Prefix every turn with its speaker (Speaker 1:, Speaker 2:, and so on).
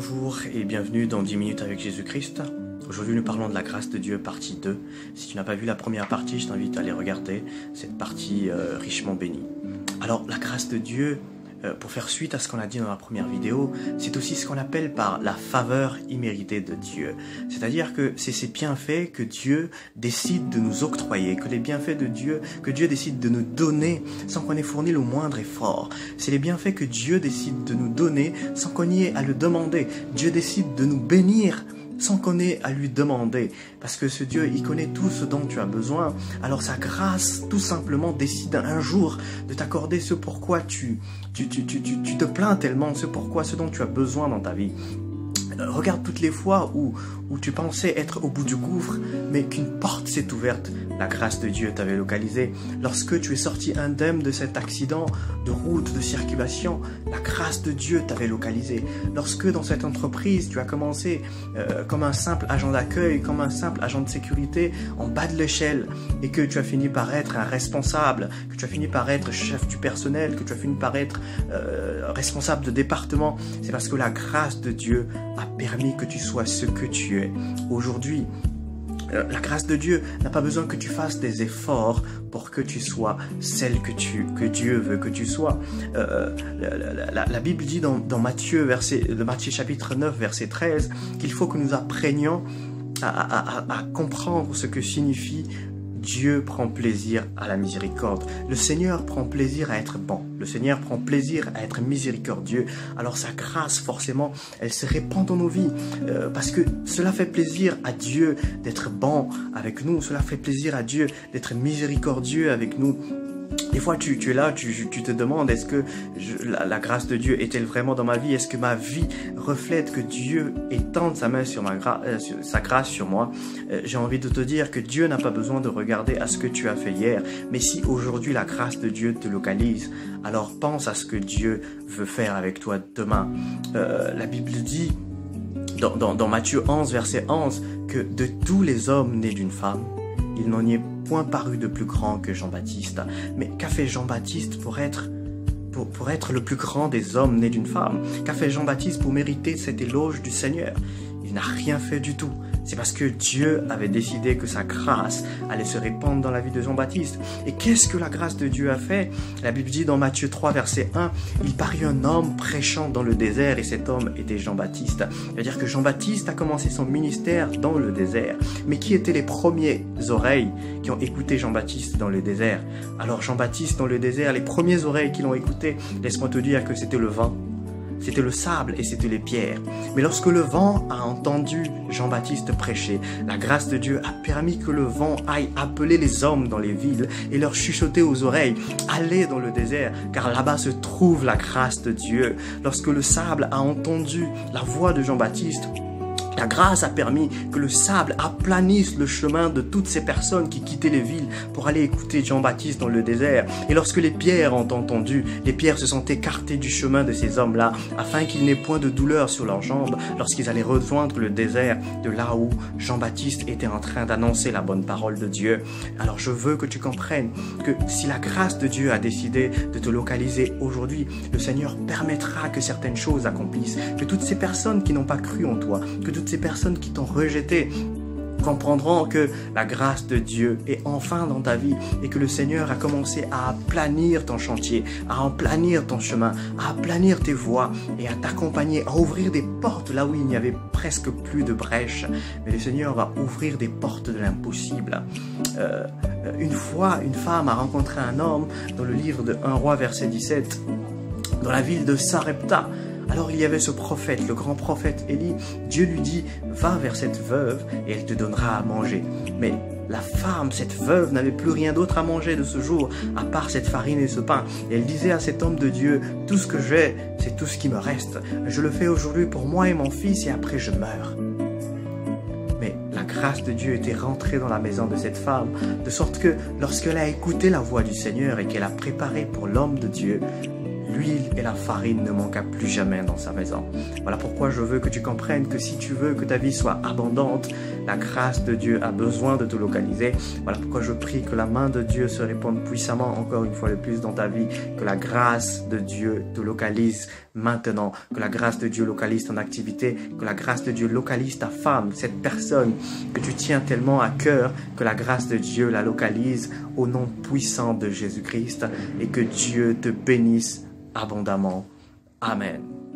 Speaker 1: Bonjour et bienvenue dans 10 minutes avec Jésus-Christ. Aujourd'hui nous parlons de la grâce de Dieu partie 2. Si tu n'as pas vu la première partie, je t'invite à aller regarder cette partie richement bénie. Alors la grâce de Dieu, pour faire suite à ce qu'on a dit dans la première vidéo, c'est aussi ce qu'on appelle par la faveur imméritée de Dieu. C'est-à-dire que c'est ces bienfaits que Dieu décide de nous octroyer, que les bienfaits de Dieu, que Dieu décide de nous donner sans qu'on ait fourni le moindre effort. C'est les bienfaits que Dieu décide de nous donner sans qu'on y ait à le demander. Dieu décide de nous bénir sans qu'on ait à lui demander. Parce que ce Dieu, il connaît tout ce dont tu as besoin. Alors sa grâce, tout simplement, décide un jour de t'accorder ce pourquoi tu te plains tellement, ce dont tu as besoin dans ta vie. Regarde toutes les fois où tu pensais être au bout du gouffre, mais qu'une porte s'est ouverte. La grâce de Dieu t'avait localisé. Lorsque tu es sorti indemne de cet accident de route, de circulation, la grâce de Dieu t'avait localisé. Lorsque dans cette entreprise, tu as commencé comme un simple agent d'accueil, comme un simple agent de sécurité en bas de l'échelle, et que tu as fini par être un responsable, que tu as fini par être chef du personnel, que tu as fini par être responsable de département, c'est parce que la grâce de Dieu a permis que tu sois ce que tu es aujourd'hui. La grâce de Dieu n'a pas besoin que tu fasses des efforts pour que tu sois celle que Dieu veut que tu sois. La Bible dit dans Matthieu chapitre 9, verset 13, qu'il faut que nous apprenions à comprendre ce que signifie Dieu prend plaisir à la miséricorde. Le Seigneur prend plaisir à être bon. Le Seigneur prend plaisir à être miséricordieux. Alors sa grâce, forcément, elle se répand dans nos vies. Parce que cela fait plaisir à Dieu d'être bon avec nous. Cela fait plaisir à Dieu d'être miséricordieux avec nous. Des fois, tu es là, tu te demandes, est-ce que la grâce de Dieu est-elle vraiment dans ma vie? Est-ce que ma vie reflète que Dieu étende sa main sur sa grâce sur moi? J'ai envie de te dire que Dieu n'a pas besoin de regarder à ce que tu as fait hier. Mais si aujourd'hui la grâce de Dieu te localise, alors pense à ce que Dieu veut faire avec toi demain. La Bible dit dans Matthieu 11, verset 11, que de tous les hommes nés d'une femme, il n'en y est point paru de plus grand que Jean-Baptiste. Mais qu'a fait Jean-Baptiste pour être le plus grand des hommes nés d'une femme? Qu'a fait Jean-Baptiste pour mériter cet éloge du Seigneur? Il n'a rien fait du tout. C'est parce que Dieu avait décidé que sa grâce allait se répandre dans la vie de Jean-Baptiste. Et qu'est-ce que la grâce de Dieu a fait? La Bible dit dans Matthieu 3, verset 1, « Il parut un homme prêchant dans le désert et cet homme était Jean-Baptiste. » C'est-à-dire que Jean-Baptiste a commencé son ministère dans le désert. Mais qui étaient les premières oreilles qui ont écouté Jean-Baptiste dans le désert? Alors Jean-Baptiste dans le désert, les premières oreilles qui l'ont écouté, laisse-moi te dire que c'était le vent. C'était le sable et c'était les pierres. Mais lorsque le vent a entendu Jean-Baptiste prêcher, la grâce de Dieu a permis que le vent aille appeler les hommes dans les villes et leur chuchoter aux oreilles, allez dans le désert, car là-bas se trouve la grâce de Dieu. Lorsque le sable a entendu la voix de Jean-Baptiste, la grâce a permis que le sable aplanisse le chemin de toutes ces personnes qui quittaient les villes pour aller écouter Jean-Baptiste dans le désert. Et lorsque les pierres ont entendu, les pierres se sont écartées du chemin de ces hommes-là, afin qu'ils n'aient point de douleur sur leurs jambes lorsqu'ils allaient rejoindre le désert de là où Jean-Baptiste était en train d'annoncer la bonne parole de Dieu. Alors je veux que tu comprennes que si la grâce de Dieu a décidé de te localiser aujourd'hui, le Seigneur permettra que certaines choses accomplissent, que toutes ces personnes qui n'ont pas cru en toi, que toutes ces personnes qui t'ont rejeté comprendront que la grâce de Dieu est enfin dans ta vie et que le Seigneur a commencé à aplanir ton chantier, à aplanir ton chemin, à aplanir tes voies et à t'accompagner, à ouvrir des portes là où il n'y avait presque plus de brèches. Mais le Seigneur va ouvrir des portes de l'impossible. Une fois, une femme a rencontré un homme dans le livre de 1 Roi, verset 17, dans la ville de Sarepta. Alors il y avait ce prophète, le grand prophète Élie. Dieu lui dit, va vers cette veuve et elle te donnera à manger. Mais la femme, cette veuve, n'avait plus rien d'autre à manger de ce jour, à part cette farine et ce pain. Et elle disait à cet homme de Dieu, tout ce que j'ai, c'est tout ce qui me reste. Je le fais aujourd'hui pour moi et mon fils et après je meurs. Mais la grâce de Dieu était rentrée dans la maison de cette femme, de sorte que lorsqu'elle a écouté la voix du Seigneur et qu'elle a préparé pour l'homme de Dieu, l'huile et la farine ne manquent à plus jamais dans sa maison. Voilà pourquoi je veux que tu comprennes que si tu veux que ta vie soit abondante, la grâce de Dieu a besoin de te localiser. Voilà pourquoi je prie que la main de Dieu se répande puissamment encore une fois de plus dans ta vie, que la grâce de Dieu te localise maintenant, que la grâce de Dieu localise ton activité, que la grâce de Dieu localise ta femme, cette personne que tu tiens tellement à cœur, que la grâce de Dieu la localise au nom puissant de Jésus-Christ et que Dieu te bénisse abondamment. Amen.